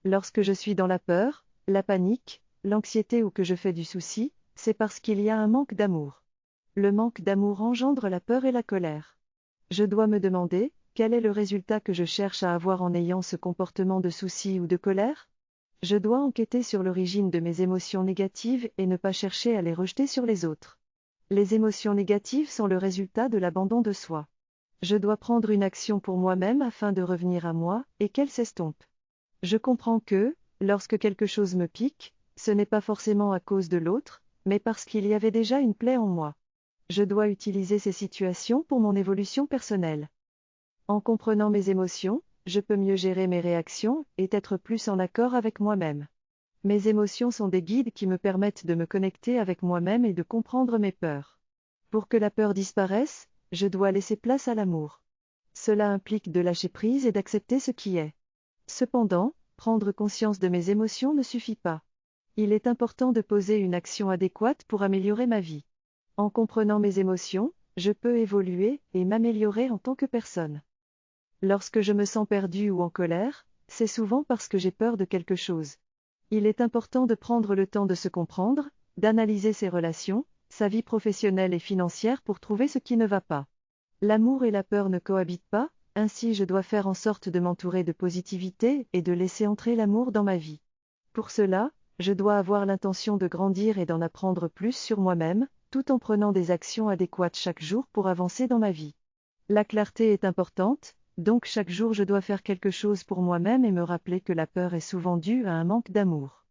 Lorsque je suis dans la peur, la panique, l'anxiété ou que je fais du souci, c'est parce qu'il y a un manque d'amour. Le manque d'amour engendre la peur et la colère. Je dois me demander, quel est le résultat que je cherche à avoir en ayant ce comportement de souci ou de colère? Je dois enquêter sur l'origine de mes émotions négatives et ne pas chercher à les rejeter sur les autres. Les émotions négatives sont le résultat de l'abandon de soi. Je dois prendre une action pour moi-même afin de revenir à moi, et qu'elle s'estompe. Je comprends que, lorsque quelque chose me pique, ce n'est pas forcément à cause de l'autre, mais parce qu'il y avait déjà une plaie en moi. Je dois utiliser ces situations pour mon évolution personnelle. En comprenant mes émotions, je peux mieux gérer mes réactions et être plus en accord avec moi-même. Mes émotions sont des guides qui me permettent de me connecter avec moi-même et de comprendre mes peurs. Pour que la peur disparaisse, je dois laisser place à l'amour. Cela implique de lâcher prise et d'accepter ce qui est. Cependant, prendre conscience de mes émotions ne suffit pas. Il est important de poser une action adéquate pour améliorer ma vie. En comprenant mes émotions, je peux évoluer et m'améliorer en tant que personne. Lorsque je me sens perdu ou en colère, c'est souvent parce que j'ai peur de quelque chose. Il est important de prendre le temps de se comprendre, d'analyser ses relations, sa vie professionnelle et financière pour trouver ce qui ne va pas. L'amour et la peur ne cohabitent pas, ainsi je dois faire en sorte de m'entourer de positivité et de laisser entrer l'amour dans ma vie. Pour cela, je dois avoir l'intention de grandir et d'en apprendre plus sur moi-même, tout en prenant des actions adéquates chaque jour pour avancer dans ma vie. La clarté est importante, donc chaque jour je dois faire quelque chose pour moi-même et me rappeler que la peur est souvent due à un manque d'amour.